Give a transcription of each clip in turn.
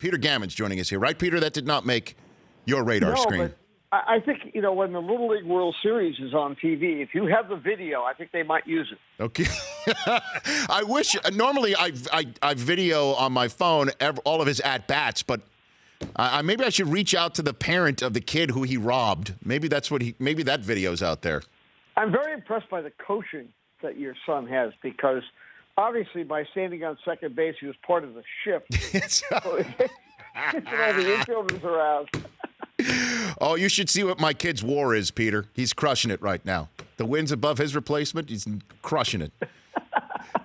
Peter Gammons joining us here, right, Peter? That did not make your radar screen. But I think, when the Little League World Series is on TV, if you have the video, I think they might use it. Okay. I wish. Normally, I video on my phone all of his at-bats, but maybe I should reach out to the parent of the kid who he robbed. Maybe that's what maybe that video's out there. I'm very impressed by the coaching that your son has because obviously by standing on second base, he was part of the shift. So, the infielders are out. Oh, you should see what my kid's WAR is, Peter. He's crushing it right now. The win's above his replacement. He's crushing it.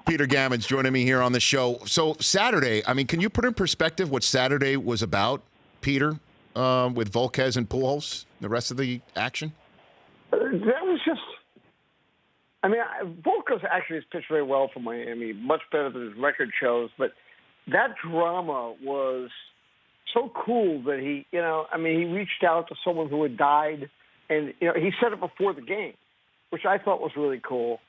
Peter Gammons joining me here on the show. So Saturday, can you put in perspective what Saturday was about, Peter, with Volquez and Pujols, the rest of the action? That was just Volquez actually has pitched very well for Miami, much better than his record shows. But that drama was so cool that he reached out to someone who had died, and he said it before the game, which I thought was really cool.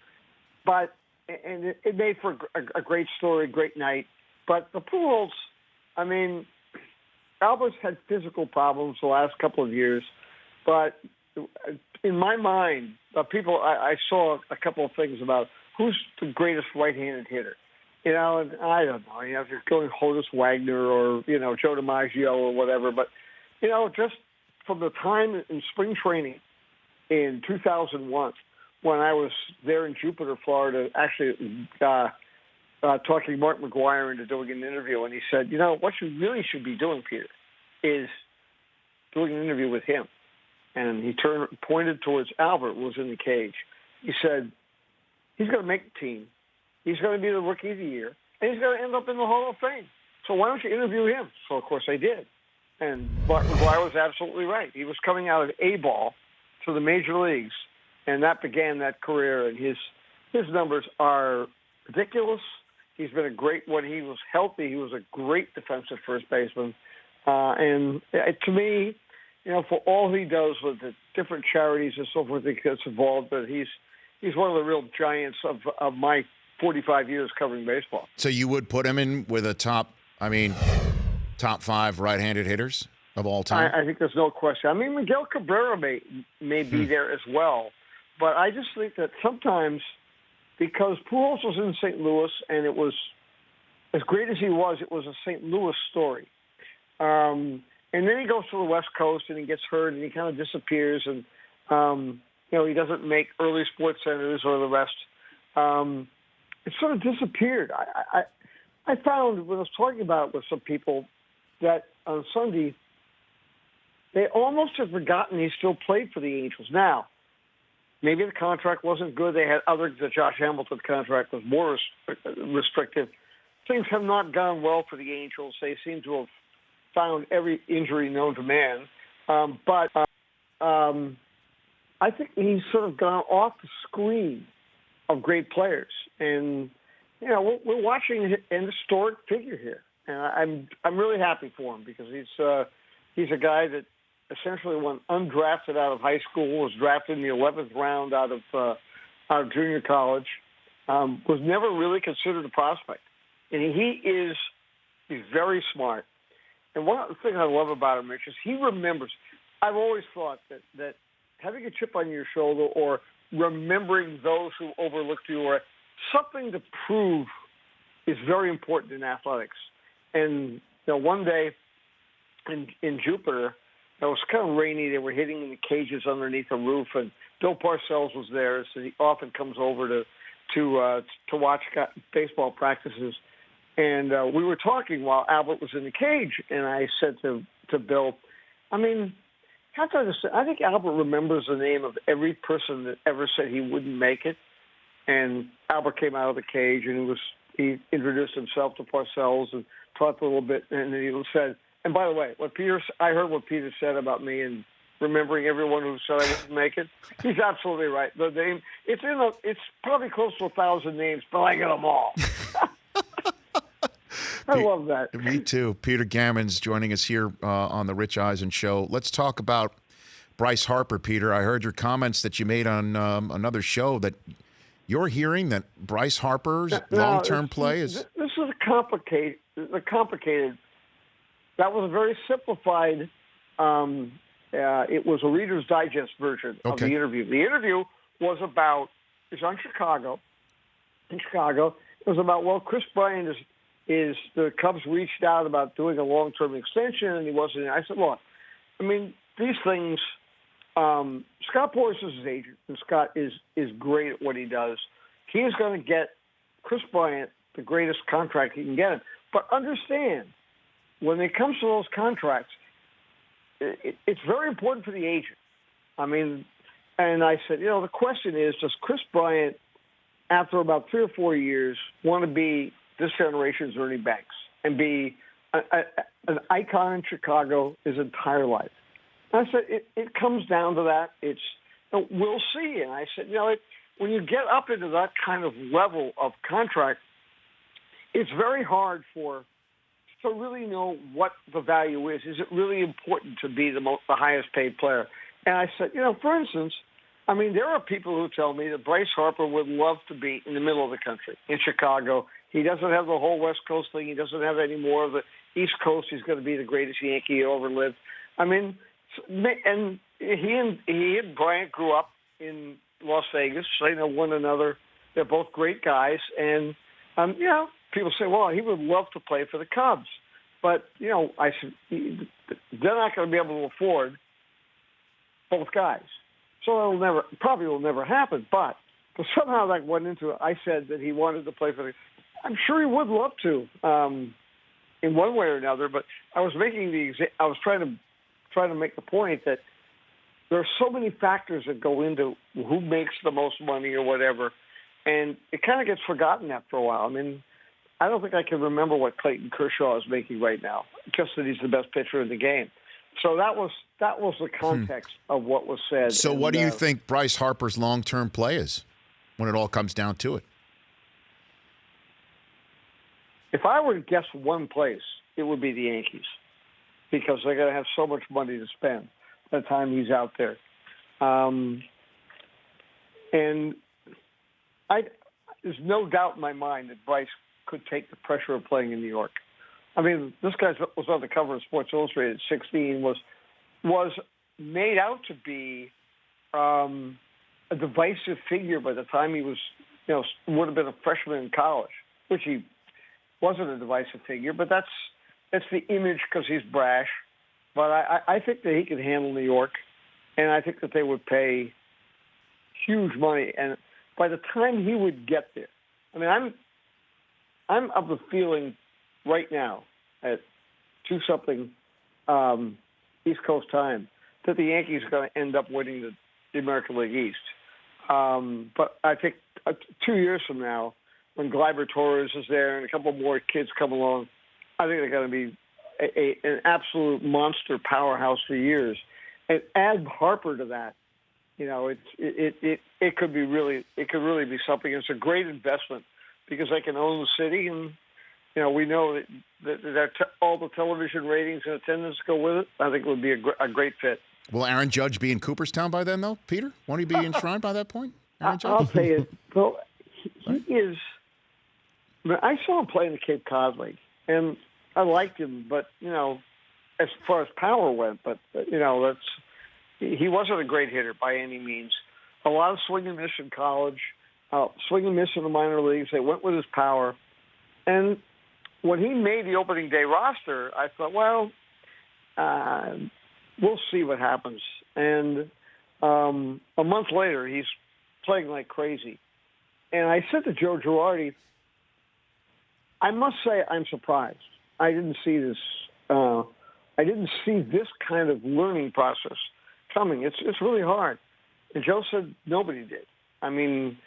But it made for a great story, great night. But the Pujols, Albert's had physical problems the last couple of years, but in my mind, I saw a couple of things about who's the greatest right-handed hitter. And I don't know. If you're going Honus Wagner or, Joe DiMaggio or whatever. But, just from the time in spring training in 2001, when I was there in Jupiter, Florida, actually talking Mark McGuire into doing an interview, and he said, what you really should be doing, Peter, is doing an interview with him. And he pointed towards Albert, who was in the cage. He said, he's going to make the team. He's going to be the Rookie of the Year, and he's going to end up in the Hall of Fame. So why don't you interview him? So, of course, I did. And Mark McGuire was absolutely right. He was coming out of A-ball to the major leagues, and that began that career. And his numbers are ridiculous. He's been when he was healthy, he was a great defensive first baseman. And to me, for all he does with the different charities and so forth that gets involved, but he's one of the real giants of my 45 years covering baseball. So you would put him in with a top 5 right-handed hitters of all time? I think there's no question. Miguel Cabrera may be there as well, but I just think that sometimes because Pujols was in St. Louis and it was, as great as he was, it was a St. Louis story. And then he goes to the West Coast and he gets hurt and he kind of disappears and, he doesn't make early sports centers or the rest. It sort of disappeared. I found when I was talking about it with some people that on Sunday, they almost have forgotten he still played for the Angels. Now, maybe the contract wasn't good. They had the Josh Hamilton contract was more restrictive. Things have not gone well for the Angels. They seem to have found every injury known to man. But I think he's sort of gone off the screen of great players. And, we're watching an historic figure here. And I'm really happy for him because he's a guy that essentially went undrafted out of high school, was drafted in the 11th round out of junior college, was never really considered a prospect. And he's very smart. And one thing I love about him, Rich, is he remembers. I've always thought that having a chip on your shoulder or remembering those who overlooked you or something to prove is very important in athletics. And one day in Jupiter, it was kind of rainy. They were hitting in the cages underneath a roof, and Bill Parcells was there, so he often comes over to watch baseball practices. And we were talking while Albert was in the cage, and I said to Bill, I think Albert remembers the name of every person that ever said he wouldn't make it. And Albert came out of the cage, and he introduced himself to Parcells and talked a little bit, and then he said, and by the way, I heard what Peter said about me and remembering everyone who said I wouldn't make it. He's absolutely right. The name, it's probably close to 1,000 names, but I get them all. I love that. Me too. Peter Gammons joining us here on the Rich Eisen Show. Let's talk about Bryce Harper, Peter. I heard your comments that you made on another show that you're hearing that Bryce Harper's long-term play is... This is a complicated that was a very simplified. It was a Reader's Digest version of the interview. The interview was about it's on Chicago. In Chicago, it was about Chris Bryant is the Cubs reached out about doing a long-term extension, and he wasn't. I said, look, I mean these things. Scott Boras is his agent, and Scott is great at what he does. He is going to get Chris Bryant the greatest contract he can get him. But understand, when it comes to those contracts, it's very important for the agent. I mean, and I said, the question is, does Chris Bryant, after about 3 or 4 years, want to be this generation's Ernie Banks and be an icon in Chicago his entire life? And I said, it comes down to that. We'll see. And I said, when you get up into that kind of level of contract, it's very hard to really know what the value is. Is it really important to be the highest paid player? And I said, for instance, I mean, there are people who tell me that Bryce Harper would love to be in the middle of the country, in Chicago. He doesn't have the whole West Coast thing. He doesn't have any more of the East Coast. He's going to be the greatest Yankee ever lived. I mean, and he and Bryant grew up in Las Vegas. They know one another. They're both great guys. And, people say, well, he would love to play for the Cubs. But, I said, they're not going to be able to afford both guys. So probably will never happen. But somehow that went into it. I said that he wanted to play for the. I'm sure he would love to, in one way or another. But I was trying to make the point that there are so many factors that go into who makes the most money or whatever, and it kind of gets forgotten after a while. I mean, I don't think I can remember what Clayton Kershaw is making right now, just that he's the best pitcher in the game. So that was the context of what was said. So what do you think Bryce Harper's long-term play is when it all comes down to it? If I were to guess one place, it would be the Yankees, because they're going to have so much money to spend by the time he's out there. And there's no doubt in my mind that Bryce could take the pressure of playing in New York. I mean, this guy was on the cover of Sports Illustrated at 16, was made out to be a divisive figure by the time he was, would have been a freshman in college, which he wasn't a divisive figure, but that's the image because he's brash. But I think that he could handle New York, and I think that they would pay huge money. And by the time he would get there, I mean, I'm of the feeling right now at 2-something East Coast time that the Yankees are going to end up winning the American League East. But I think 2 years from now, when Gleyber Torres is there and a couple more kids come along, I think they're going to be an absolute monster powerhouse for years. And add Harper to that, it could really be something. It's a great investment because they can own the city, and we know that all the television ratings and attendance go with it. I think it would be a great fit. Will Aaron Judge be in Cooperstown by then, though, Peter? Won't he be enshrined by that point? Aaron Judge? I'll tell you, well, he is. I saw him play in the Cape Cod League, and I liked him, but as far as power went, he wasn't a great hitter by any means. A lot of swing and miss in college, swing and miss in the minor leagues. They went with his power, and when he made the opening day roster, I thought, well, we'll see what happens. And a month later, he's playing like crazy. And I said to Joe Girardi, I must say I'm surprised. I didn't see this. I didn't see this kind of learning process coming. It's really hard. And Joe said nobody did. I mean,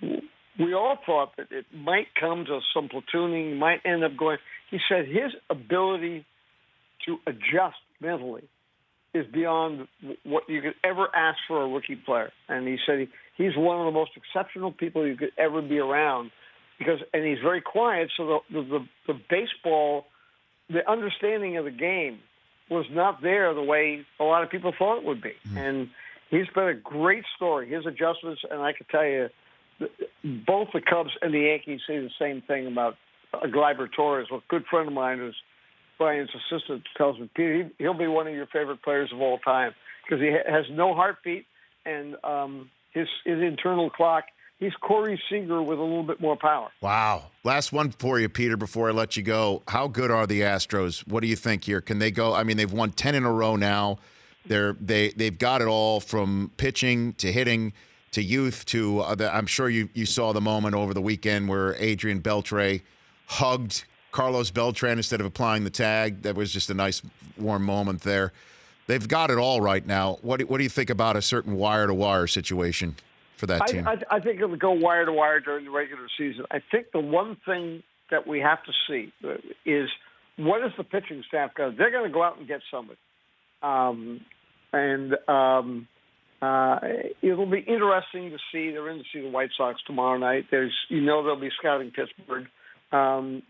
we all thought that it might come to some platooning, might end up going. He said his ability to adjust mentally is beyond what you could ever ask for a rookie player. And he said he's one of the most exceptional people you could ever be around and he's very quiet. So the baseball, the understanding of the game was not there the way a lot of people thought it would be. Mm-hmm. And he's been a great story. His adjustments, and I can tell you, both the Cubs and the Yankees say the same thing about Gleyber Torres. A good friend of mine who's Bryant's assistant, tells me, Peter, he'll be one of your favorite players of all time because he has no heartbeat and his internal clock. He's Corey Seager with a little bit more power. Wow. Last one for you, Peter, before I let you go. How good are the Astros? What do you think here? Can they go? I mean, they've won 10 in a row now. They've got it all from pitching to hitting to youth to I'm sure you saw the moment over the weekend where Adrian Beltre hugged Carlos Beltran instead of applying the tag. That was just a nice warm moment there. They've got it all right now. What do you think about a certain wire-to-wire situation for that team? I think it'll go wire-to-wire during the regular season. I think the one thing that we have to see is what is the pitching staff going to do? They're going to go out and get somebody. It'll be interesting to see. They're in to see the White Sox tomorrow night. They'll be scouting Pittsburgh. They'll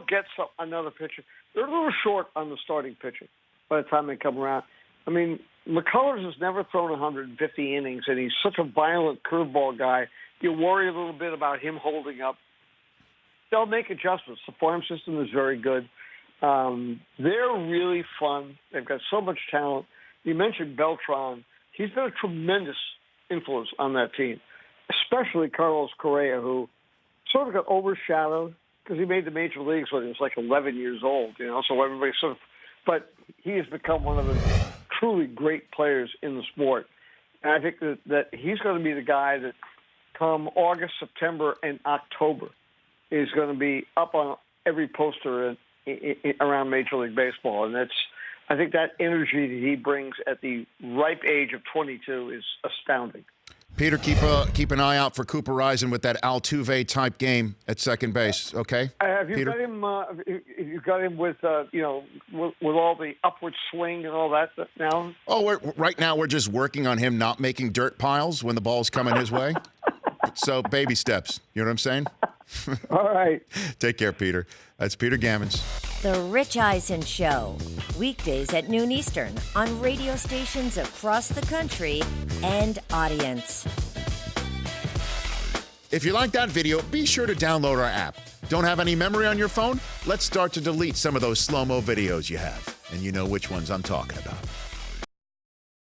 get another pitcher. They're a little short on the starting pitching by the time they come around. I mean, McCullers has never thrown 150 innings, and he's such a violent curveball guy. You worry a little bit about him holding up. They'll make adjustments. The farm system is very good. They're really fun. They've got so much talent. You mentioned Beltran. He's been a tremendous influence on that team, especially Carlos Correa, who sort of got overshadowed because he made the major leagues when he was like 11 years old, so everybody but he has become one of the truly great players in the sport. And I think that he's going to be the guy that come August, September, and October is going to be up on every poster around Major League Baseball. And I think that energy that he brings at the ripe age of 22 is astounding. Peter, keep an eye out for Cooper Eisen with that Altuve type game at second base. Okay. Have you Peter? got him? You got him with with all the upward swing and all that now. Oh, right now we're just working on him not making dirt piles when the ball's coming his way. So baby steps. You know what I'm saying? All right. Take care, Peter. That's Peter Gammons. The Rich Eisen Show, weekdays at noon Eastern on radio stations across the country and audience. If you like that video, be sure to download our app. Don't have any memory on your phone? Let's start to delete some of those slow-mo videos you have. And you know which ones I'm talking about.